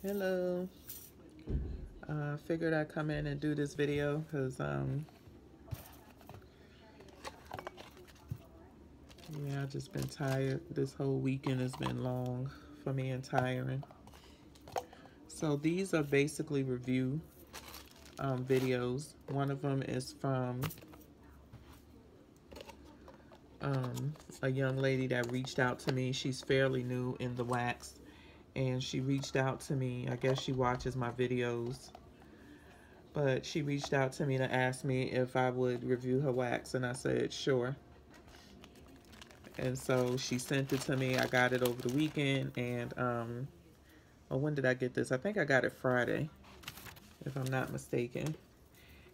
Hello. Figured I'd come in and do this video because yeah, I've just been tired. This whole weekend has been long for me and tiring. So these are basically review videos. One of them is from a young lady that reached out to me. She's fairly new in the wax, and she reached out to me. I guess she watches my videos, but she reached out to me to ask me if I would review her wax, and I said sure. And so she sent it to me. I got it over the weekend, and oh, when did I get this? I think I got it Friday, if I'm not mistaken.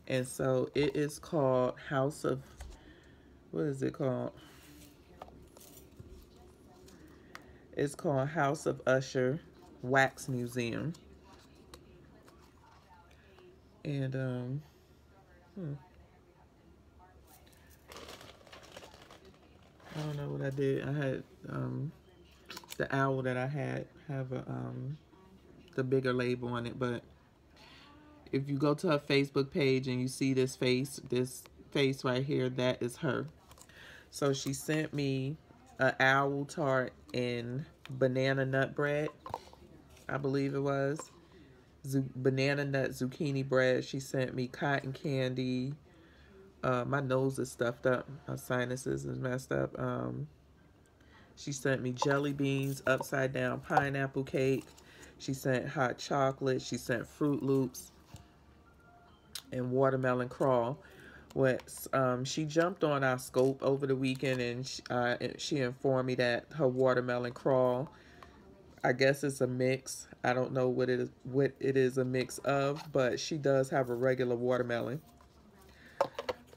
And so it is called House of, what is it called? It's called House of Usher Wax Museum. And I don't know what I did. I had the owl that I had have a the bigger label on it, but if you go to her Facebook page and you see this face right here, that is her. So she sent me an owl tart and banana nut bread, I believe it was. Banana nut zucchini bread. She sent me cotton candy. My nose is stuffed up. My sinuses is messed up. She sent me jelly beans, upside down pineapple cake. She sent hot chocolate. She sent Fruit Loops and watermelon crawl. She jumped on our scope over the weekend, and she informed me that her watermelon crawl, I guess it's a mix. I don't know what it is a mix of, but she does have a regular watermelon.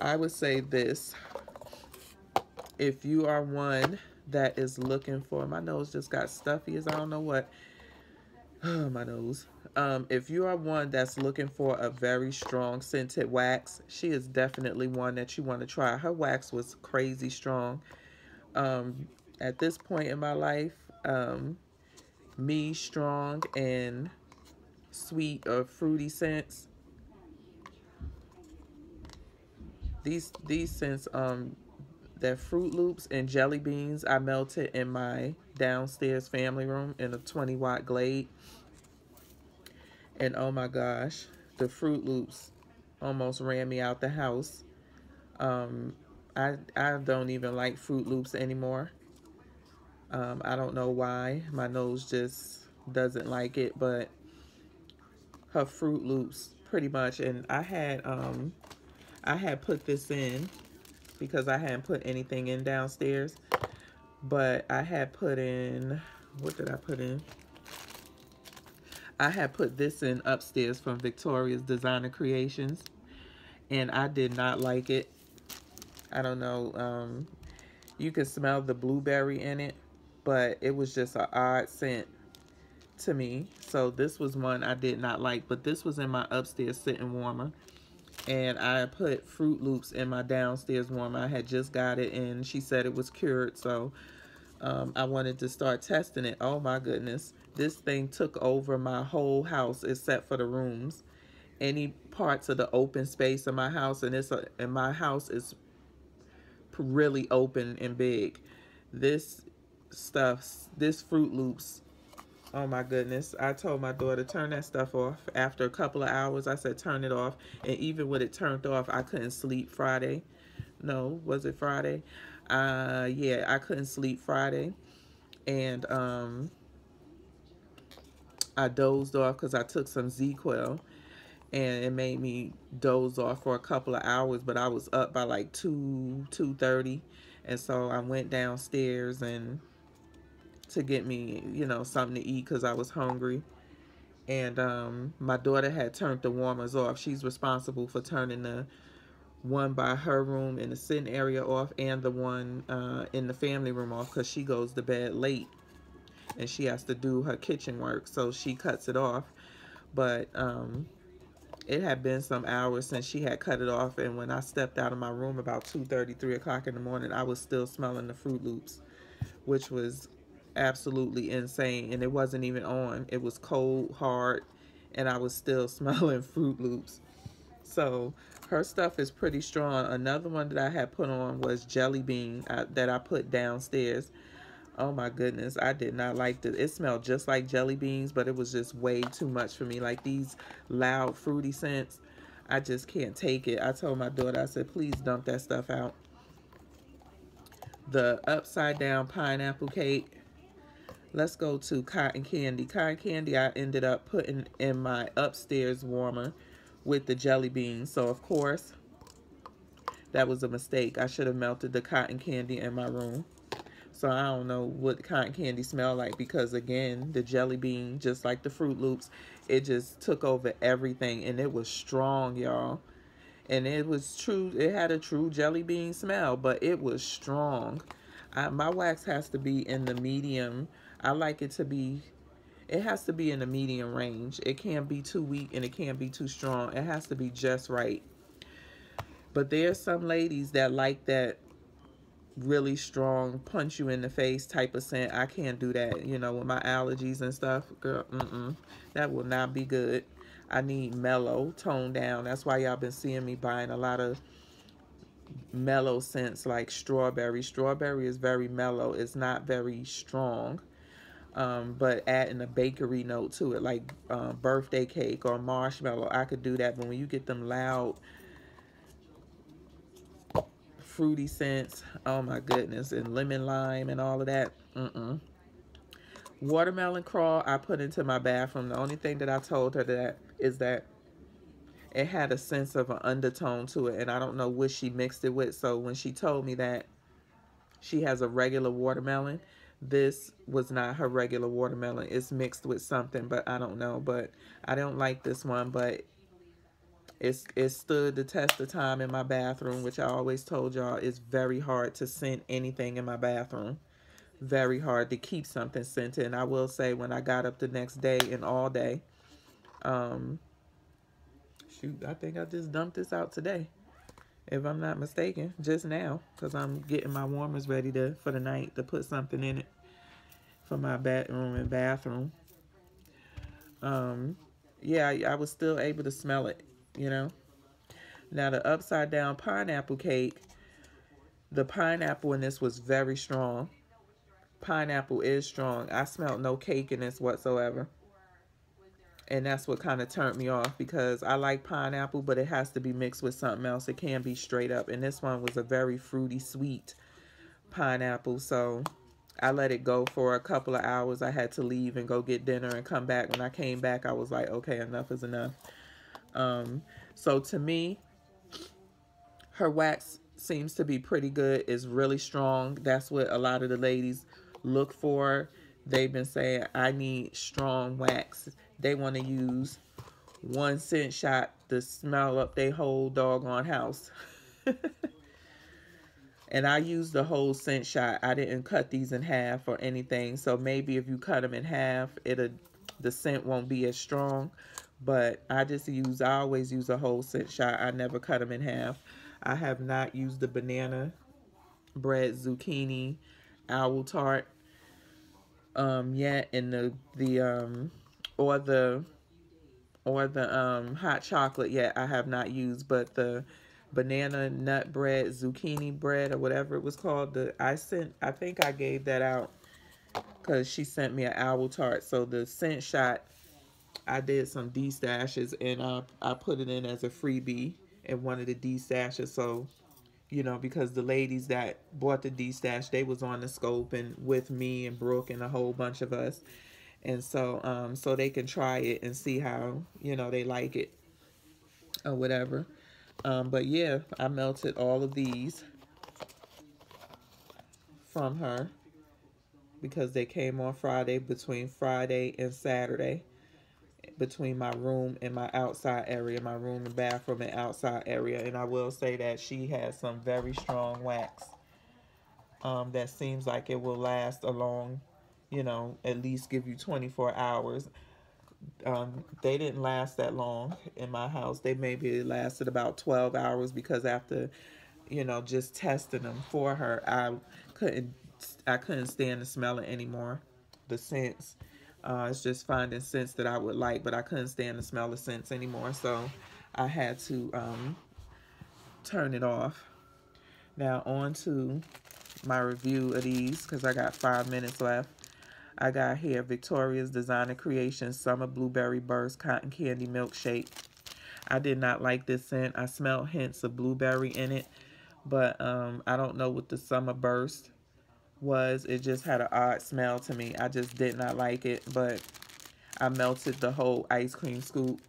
I would say this: if you are one that is looking for, my nose just got stuffy as I don't know what. My nose. If you are one that's looking for a very strong scented wax, she is definitely one that you want to try. Her wax was crazy strong. At this point in my life, me strong and sweet or fruity scents. These scents, that Fruit Loops and jelly beans, I melted in my downstairs family room in a 20-watt Glade. And oh my gosh, the Fruit Loops almost ran me out the house. Um, I don't even like Fruit Loops anymore. I don't know why. My nose just doesn't like it, but her Fruit Loops pretty much. And I had put this in because I hadn't put anything in downstairs. But I had put in, what did I put in? I had put this in upstairs from Victoria's Designer Creations, and I did not like it. I don't know. You can smell the blueberry in it, but it was just an odd scent to me. So this was one I did not like, but this was in my upstairs sitting warmer. And I put Fruit Loops in my downstairs warmer. I had just got it, and she said it was cured, so I wanted to start testing it. Oh my goodness. This thing took over my whole house except for the rooms. Any parts of the open space in my house, and my house is really open and big. This this Fruit Loops, oh my goodness. I told my daughter, turn that stuff off. After a couple of hours, I said, turn it off. And even with it turned off, I couldn't sleep Friday. No, was it Friday? Yeah, I couldn't sleep Friday. And I dozed off because I took some Z-Quil, and it made me doze off for a couple of hours, but I was up by like 2:30, and so I went downstairs and to get me, something to eat because I was hungry. And my daughter had turned the warmers off. She's responsible for turning the one by her room in the sitting area off, and the one in the family room off, because she goes to bed late and she has to do her kitchen work, so she cuts it off. But it had been some hours since she had cut it off, and when I stepped out of my room about 2:30, 3 o'clock in the morning, I was still smelling the Fruit Loops, which was absolutely insane, and it wasn't even on. It was cold, hard, and I was still smelling Fruit Loops. So her stuff is pretty strong. Another one that I had put on was Jelly Bean that I put downstairs. Oh my goodness, I did not like it. It smelled just like jelly beans, but it was just way too much for me. Like these loud fruity scents, I just can't take it. I told my daughter, I said, please dump that stuff out. The upside down pineapple cake. Let's go to cotton candy. Cotton candy I ended up putting in my upstairs warmer with the jelly beans. So of course, that was a mistake. I should have melted the cotton candy in my room. So I don't know what cotton candy smell like, because again, the jelly bean, just like the Fruit Loops, it just took over everything, and it was strong, y'all. And it was true, it had a true jelly bean smell, but it was strong. My wax has to be in the medium. I like it to be, it has to be in the medium range. It can't be too weak and it can't be too strong. It has to be just right. But there's some ladies that like that really strong, punch you in the face type of scent. I can't do that, you know, with my allergies and stuff. Girl, that will not be good. I need mellow, toned down. That's why y'all been seeing me buying a lot of mellow scents like strawberry. Strawberry is very mellow. It's not very strong. But adding a bakery note to it, like birthday cake or marshmallow, I could do that. But when you get them loud, fruity scents, oh my goodness, and lemon lime and all of that, Watermelon crawl, I put into my bathroom. The only thing that I told her that is that it had a sense of an undertone to it, and I don't know what she mixed it with. So when she told me that she has a regular watermelon, this was not her regular watermelon. It's mixed with something, but I don't know. But I don't like this one, but it stood the test of time in my bathroom, which I always told y'all is very hard to scent anything in my bathroom. Very hard to keep something scented. And I will say, when I got up the next day and all day, um, shoot, I think I just dumped this out today, if I'm not mistaken, just now, because I'm getting my warmers ready for the night to put something in it for my bedroom and bathroom. Um, yeah, I was still able to smell it, you know. Now the upside down pineapple cake, the pineapple in this was very strong. Pineapple is strong. I smelled no cake in this whatsoever. And that's what kind of turned me off, because I like pineapple, but it has to be mixed with something else. It can't be straight up. And this one was a very fruity, sweet pineapple. So I let it go for a couple of hours. I had to leave and go get dinner and come back. When I came back, I was like, okay, enough is enough. So to me, her wax seems to be pretty good. It's really strong. That's what a lot of the ladies look for. They've been saying, I need strong wax. They want to use one scent shot to smell up their whole doggone house. And I used the whole scent shot. I didn't cut these in half or anything. So maybe if you cut them in half, the scent won't be as strong. But I always use a whole scent shot. I never cut them in half. I have not used the banana bread zucchini owl tart yet, and or the hot chocolate yet. I have not used, but the banana nut bread, zucchini bread, or whatever it was called, I think I gave that out because she sent me an owl tart. So the scent shot, I did some D-stashes, and I put it in as a freebie in one of the D-stashes. So, you know, because the ladies that bought the D-stash, they was on the scope and with me and Brooke and a whole bunch of us. And so they can try it and see how, you know, they like it or whatever. But yeah, I melted all of these from her because they came on Friday, between Friday and Saturday, between my room and my outside area, my room and bathroom and outside area. And I will say that she has some very strong wax that seems like it will last a long, you know, at least give you 24 hours. They didn't last that long in my house. They maybe lasted about 12 hours because after, you know, just testing them for her, I couldn't I couldn't stand to smell it anymore. The scents. It's just finding scents that I would like, but I couldn't stand to smell the scents anymore. So I had to turn it off. Now on to my review of these because I got 5 minutes left. I got here Victoria's Designer Creations Summer Blueberry Burst Cotton Candy Milkshake. I did not like this scent. I smelled hints of blueberry in it, but I don't know what the Summer Burst was. It just had an odd smell to me. I just did not like it, but I melted the whole ice cream scoop.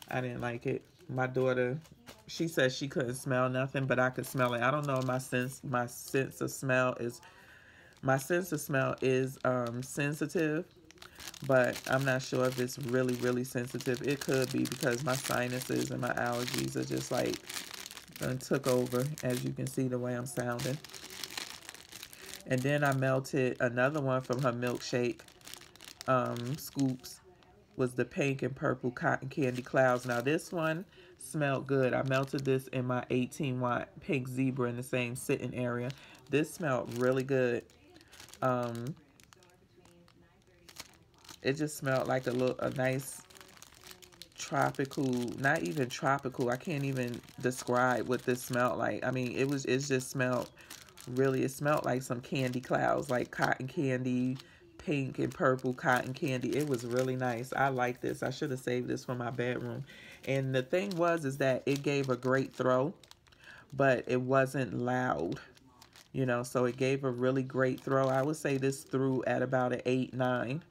I didn't like it. My daughter, she said she couldn't smell nothing, but I could smell it. I don't know if my sense of smell is sensitive, but I'm not sure if it's really, really sensitive. It could be because my sinuses and my allergies are just like took over, as you can see the way I'm sounding. And then I melted another one from her milkshake scoops, was the pink and purple cotton candy clouds. Now this one smelled good. I melted this in my 18-watt pink zebra in the same sitting area. This smelled really good. It just smelled like a nice tropical, not even tropical. I can't even describe what this smelled like. I mean, it just smelled really, it smelled like some candy clouds, like cotton candy, pink and purple cotton candy. It was really nice. I like this. I should have saved this for my bedroom. And the thing is that it gave a great throw, but it wasn't loud, you know, so it gave a really great throw. I would say this threw at about an 8, 9.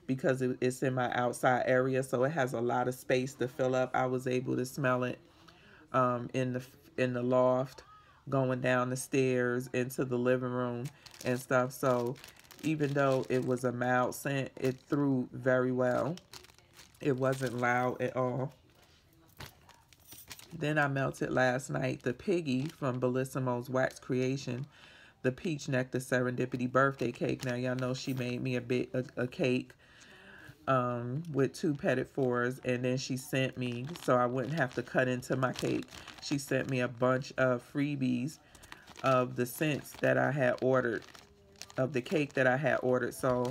Because it's in my outside area, so it has a lot of space to fill up. I was able to smell it in the loft, going down the stairs into the living room and stuff. So even though it was a mild scent, it threw very well. It wasn't loud at all. Then I melted last night the Piggy from Bellissimo's Wax Creation, the Peach Nectar Serendipity Birthday Cake. Now y'all know she made me a cake with 2 petit fours, and then she sent me, so I wouldn't have to cut into my cake, she sent me a bunch of freebies of the scents that I had ordered, of the cake that I had ordered. So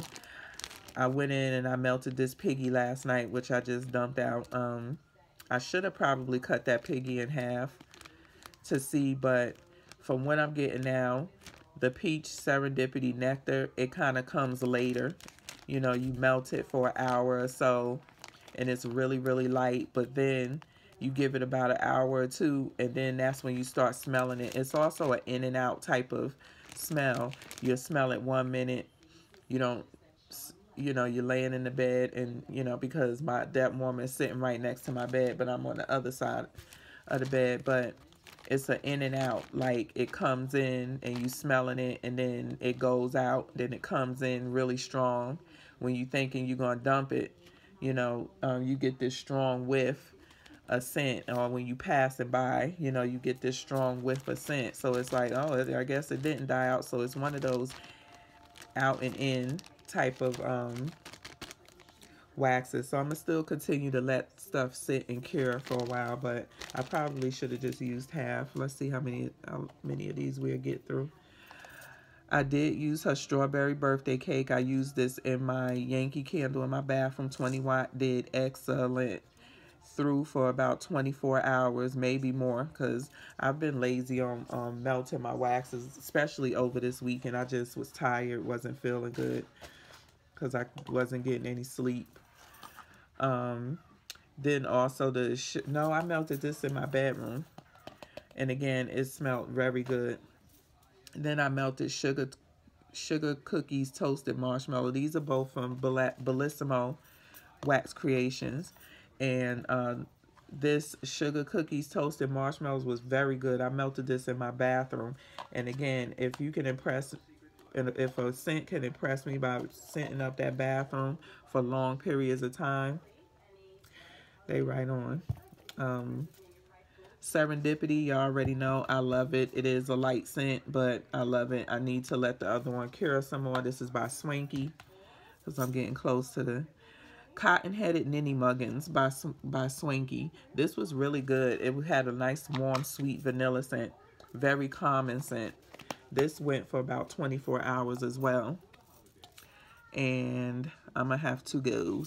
I went in and I melted this Piggy last night, which I just dumped out. I should have probably cut that Piggy in half to see, but from what I'm getting now, the Peach Serendipity Nectar, it kind of comes later. You know, you melt it for an hour or so, and it's really, really light. But then you give it about an hour or 2, and then that's when you start smelling it. It's also an in and out type of smell. You'll smell it 1 minute. You don't, you know, you're laying in the bed, and, you know, because that woman is sitting right next to my bed, but I'm on the other side of the bed. But it's an in and out, like it comes in and you smelling it, and then it goes out, then it comes in really strong. When you thinking you're gonna dump it, you know, you get this strong whiff of scent, or when you pass it by, you know, you get this strong whiff of scent. So it's like, oh, I guess it didn't die out. So it's one of those out and in type of waxes. So I'm gonna still continue to let stuff sit and cure for a while, but I probably should have just used half. Let's see how many of these we'll get through. I did use her strawberry birthday cake. I used this in my Yankee candle in my bathroom. 20 watt, did excellent. Through for about 24 hours, maybe more, because I've been lazy on melting my waxes, especially over this weekend. I just was tired, wasn't feeling good, because I wasn't getting any sleep. Then also I melted this in my bedroom, and again, it smelled very good. Then I melted sugar cookies toasted marshmallow. These are both from Bellissimo Wax Creations, and this sugar cookies toasted marshmallows was very good. I melted this in my bathroom, and again, if you can impress, and if a scent can impress me by scenting up that bathroom for long periods of time, they right on. Serendipity, you already know I love it. It is a light scent, but I love it. I need to let the other one cure some more. This is by Swanky, because I'm getting close to the Cotton-Headed Ninny Muggins by Swanky. This was really good. It had a nice warm sweet vanilla scent, very calming scent. This went for about 24 hours as well. And I'm gonna have to go.